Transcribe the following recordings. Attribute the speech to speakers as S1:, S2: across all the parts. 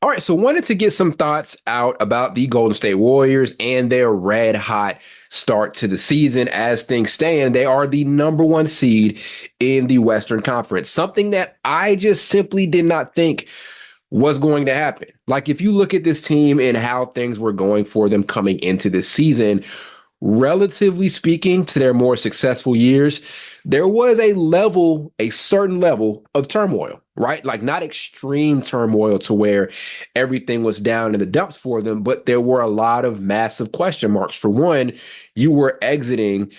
S1: All right, so wanted to get some thoughts out about the Golden State Warriors and their red hot start to the season. As things stand, they are the number one seed in the Western Conference, something that I just simply did not think was going to happen. Like, if you look at this team and how things were going for them coming into this season, relatively speaking to their more successful years, there was a certain level of turmoil, right? Like, not extreme turmoil to where everything was down in the dumps for them, but there were a lot of massive question marks. For one, you were exiting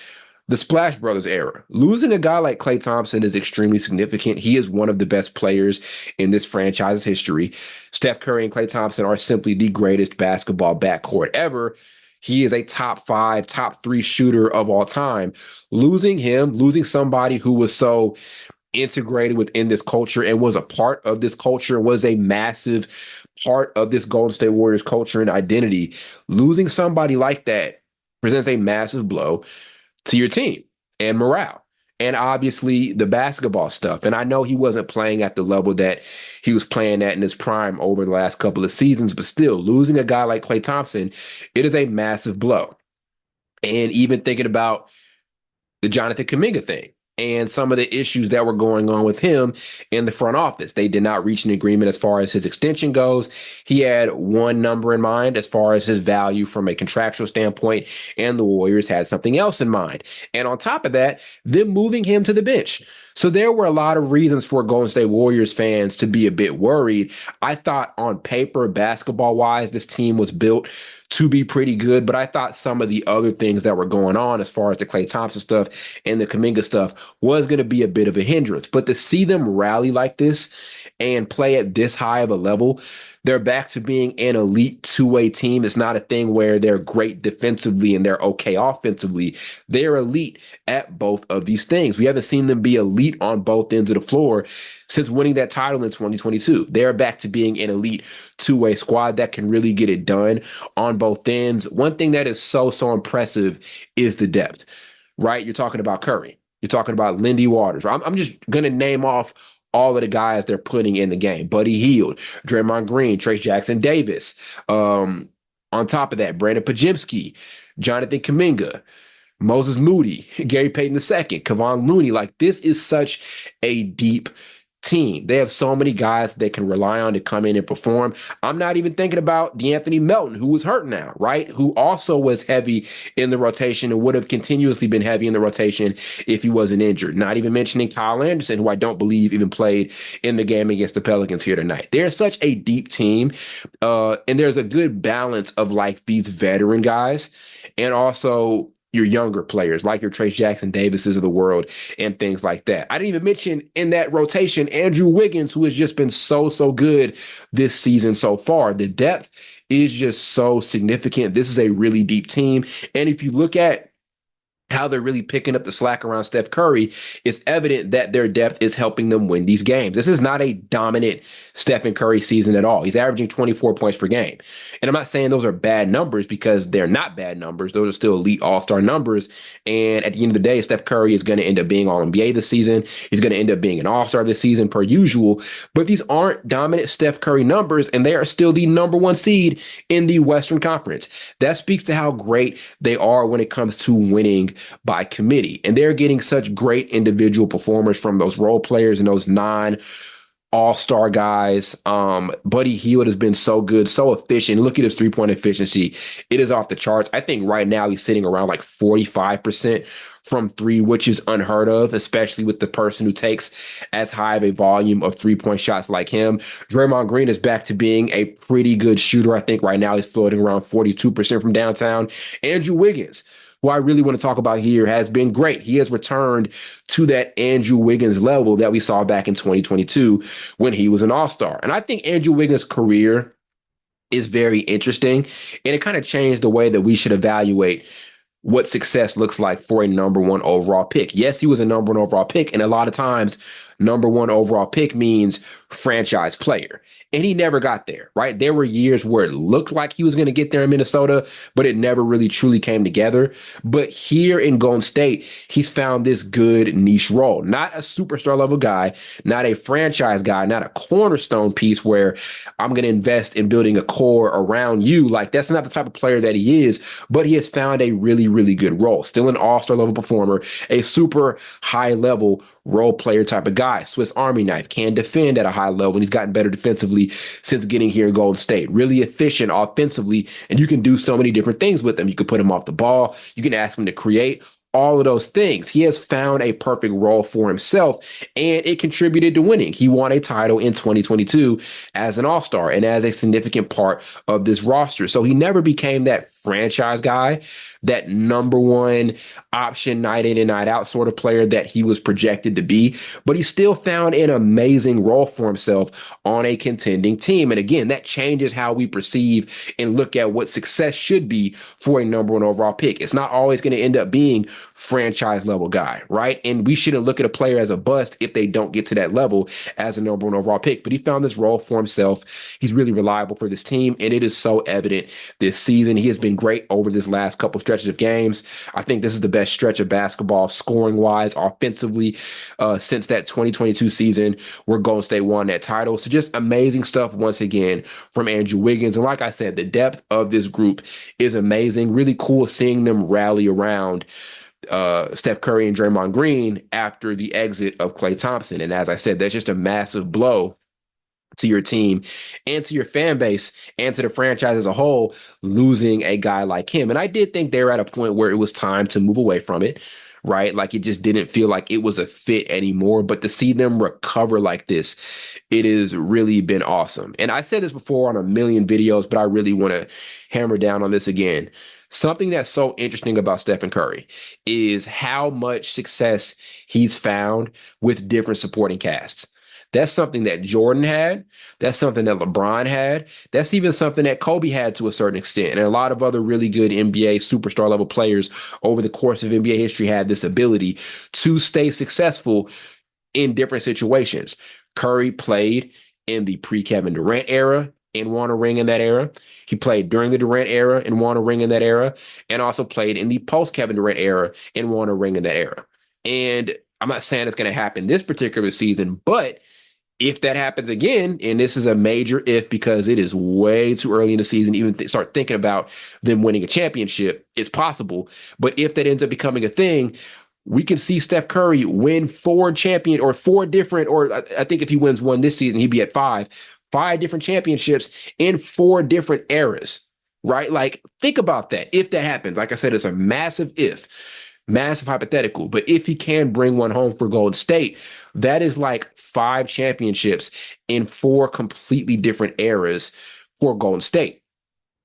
S1: the Splash Brothers era. Losing a guy like Klay Thompson is extremely significant. He is one of the best players in this franchise's history. Steph Curry and Klay Thompson are simply the greatest basketball backcourt ever. He is a top five, top three shooter of all time. Losing him, losing somebody who was so integrated within this culture and was a part of this culture, was a massive part of this Golden State Warriors culture and identity. Losing somebody like that presents a massive blow to your team and morale. And obviously the basketball stuff. And I know he wasn't playing at the level that he was playing at in his prime over the last couple of seasons, but still losing a guy like Klay Thompson, it is a massive blow. And even thinking about the Jonathan Kuminga thing and some of the issues that were going on with him in the front office. They did not reach an agreement as far as his extension goes. He had one number in mind as far as his value from a contractual standpoint, and the Warriors had something else in mind. And on top of that, them moving him to the bench. So there were a lot of reasons for Golden State Warriors fans to be a bit worried. I thought on paper, basketball-wise, this team was built to be pretty good, but I thought some of the other things that were going on as far as the Klay Thompson stuff and the Kuminga stuff was going to be a bit of a hindrance. But to see them rally like this and play at this high of a level, they're back to being an elite two-way team. It's not a thing where they're great defensively and they're okay offensively. They're elite at both of these things. We haven't seen them be elite on both ends of the floor since winning that title in 2022. They're back to being an elite two-way squad that can really get it done on both ends. One thing that is so impressive is the depth, right? You're talking about Curry. You're talking about Lindy Waters. I'm just going to name off all of the guys they're putting in the game. Buddy Hield, Draymond Green, Trace Jackson Davis. On top of that, Brandon Pajemski, Jonathan Kuminga, Moses Moody, Gary Payton II, Kevon Looney. Like, this is such a deep team. They have so many guys they can rely on to come in and perform. I'm not even thinking about DeAnthony Melton, who was hurt now, right? Who also was heavy in the rotation and would have continuously been heavy in the rotation if he wasn't injured. Not even mentioning Kyle Anderson, who I don't believe even played in the game against the Pelicans here tonight. They're such a deep team, and there's a good balance of like these veteran guys and also your younger players, like your Trace Jackson Davises of the world and things like that. I didn't even mention in that rotation, Andrew Wiggins, who has just been so good this season so far. The depth is just so significant. This is a really deep team. And if you look at how they're really picking up the slack around Steph Curry, it's evident that their depth is helping them win these games. This is not a dominant Stephen Curry season at all. He's averaging 24 points per game. And I'm not saying those are bad numbers because they're not bad numbers. Those are still elite all-star numbers. And at the end of the day, Steph Curry is going to end up being All-NBA this season. He's going to end up being an all-star this season per usual. But these aren't dominant Steph Curry numbers, and they are still the number one seed in the Western Conference. That speaks to how great they are when it comes to winning by committee. And they're getting such great individual performers from those role players and those all-star guys. Buddy Hield has been so good, so efficient. Look at his three-point efficiency. It is off the charts. I think right now he's sitting around like 45% from three, which is unheard of, especially with the person who takes as high of a volume of three-point shots like him. Draymond Green is back to being a pretty good shooter. I think right now he's floating around 42% from downtown. Andrew Wiggins, who I really want to talk about here, has been great. He has returned to that Andrew Wiggins level that we saw back in 2022 when he was an all-star. And I think Andrew Wiggins' career is very interesting, and it kind of changed the way that we should evaluate what success looks like for a number one overall pick. Yes, he was a number one overall pick, and a lot of times number one overall pick means franchise player. And he never got there, right? There were years where it looked like he was going to get there in Minnesota, but it never really truly came together. But here in Golden State, he's found this good niche role. Not a superstar level guy, not a franchise guy, not a cornerstone piece where I'm going to invest in building a core around you. Like, that's not the type of player that he is, but he has found a really, really good role. Still an all-star level performer, a super high level role player type of guy. Swiss Army knife, can defend at a high level, and he's gotten better defensively since getting here in Golden State. Really efficient offensively, and you can do so many different things with him. You can put him off the ball. You can ask him to create all of those things. He has found a perfect role for himself, and it contributed to winning. He won a title in 2022 as an all-star and as a significant part of this roster. So he never became that franchise guy, that number one option night in and night out sort of player that he was projected to be, but he still found an amazing role for himself on a contending team. And again, that changes how we perceive and look at what success should be for a number one overall pick. It's not always going to end up being franchise level guy, right? And we shouldn't look at a player as a bust if they don't get to that level as a number one overall pick. But he found this role for himself. He's really reliable for this team, and it is so evident this season. He has been great over this last couple stretches of games. I think this is the best stretch of basketball scoring wise, offensively, since that 2022 season where Golden State won that title. So just amazing stuff once again from Andrew Wiggins. And like I said, the depth of this group is amazing. Really cool seeing them rally around Steph Curry and Draymond Green after the exit of Klay Thompson. And as I said, that's just a massive blow to your team and to your fan base and to the franchise as a whole, losing a guy like him. And I did think they were at a point where it was time to move away from it, right? Like, it just didn't feel like it was a fit anymore. But to see them recover like this, it has really been awesome. And I said this before on a million videos, but I really want to hammer down on this again. Something that's so interesting about Stephen Curry is how much success he's found with different supporting casts. That's something that Jordan had. That's something that LeBron had. That's even something that Kobe had to a certain extent. And a lot of other really good NBA superstar level players over the course of NBA history had this ability to stay successful in different situations. Curry played in the pre-Kevin Durant era and won a ring in that era. He played during the Durant era and won a ring in that era, and also played in the post-Kevin Durant era and won a ring in that era. And I'm not saying it's going to happen this particular season, but if that happens again, and this is a major if because it is way too early in the season, even start thinking about them winning a championship, it's possible. But if that ends up becoming a thing, we can see Steph Curry win four different, or I think if he wins one this season, he'd be at five different championships in four different eras, right? Like, think about that. If that happens, like I said, it's a massive if. Massive hypothetical, but if he can bring one home for Golden State, that is like five championships in four completely different eras for Golden State.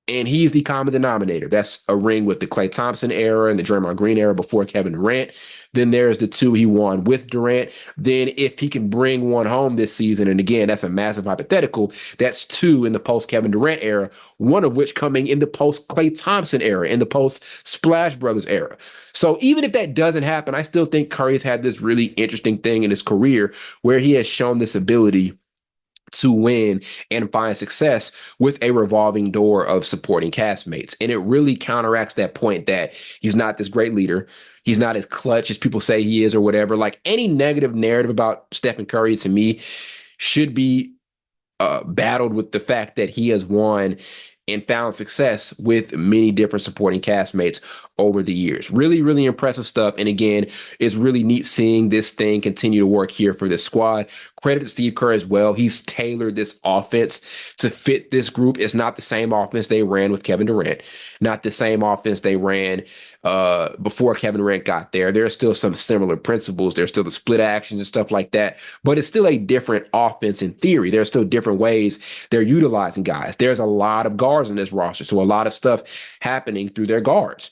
S1: And he's the common denominator. That's a ring with the Klay Thompson era and the Draymond Green era before Kevin Durant. Then there's the two he won with Durant. Then if he can bring one home this season, and again, that's a massive hypothetical, that's two in the post-Kevin Durant era, one of which coming in the post-Klay Thompson era, in the post-Splash Brothers era. So even if that doesn't happen, I still think Curry's had this really interesting thing in his career where he has shown this ability to win and find success with a revolving door of supporting castmates. And it really counteracts that point that he's not this great leader. He's not as clutch as people say he is or whatever. Like, any negative narrative about Stephen Curry to me should be battled with the fact that he has won and found success with many different supporting castmates over the years. Really, really impressive stuff. And again, it's really neat seeing this thing continue to work here for this squad. Credit to Steve Kerr as well. He's tailored this offense to fit this group. It's not the same offense they ran with Kevin Durant, not the same offense they ran before Kevin Durant got there. There are still some similar principles. There's still the split actions and stuff like that, but it's still a different offense in theory. There's still different ways they're utilizing guys. There's a lot of guards in this roster, so a lot of stuff happening through their guards.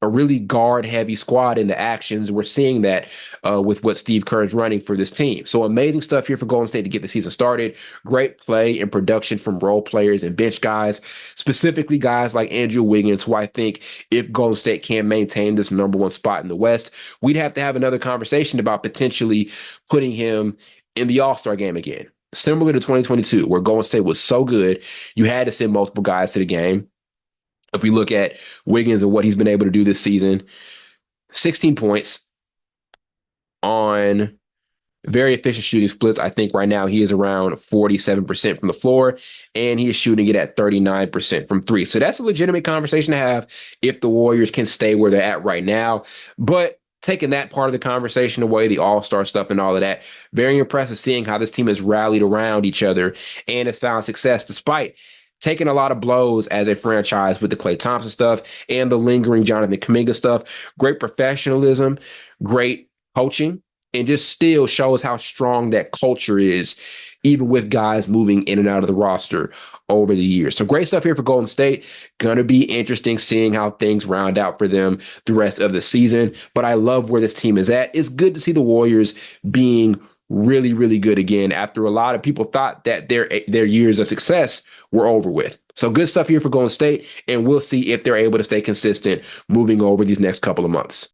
S1: a really guard heavy squad in the actions. We're seeing that with what Steve Kerr's running for this team. So amazing stuff here for Golden State to get the season started. Great play and production from role players and bench guys, specifically guys like Andrew Wiggins, who I think if Golden State can maintain this number one spot in the West, we'd have to have another conversation about potentially putting him in the All-Star game again. Similar to 2022, where Golden State was so good, you had to send multiple guys to the game. If we look at Wiggins and what he's been able to do this season, 16 points on very efficient shooting splits. I think right now he is around 47% from the floor, and he is shooting it at 39% from three. So that's a legitimate conversation to have if the Warriors can stay where they're at right now. But taking that part of the conversation away, the all-star stuff and all of that, very impressive seeing how this team has rallied around each other and has found success despite taking a lot of blows as a franchise with the Klay Thompson stuff and the lingering Jonathan Kuminga stuff. Great professionalism, great coaching, and just still shows how strong that culture is, even with guys moving in and out of the roster over the years. So great stuff here for Golden State. Going to be interesting seeing how things round out for them the rest of the season. But I love where this team is at. It's good to see the Warriors being really, really good again after a lot of people thought that their years of success were over with. So good stuff here for Golden State, and we'll see if they're able to stay consistent moving over these next couple of months.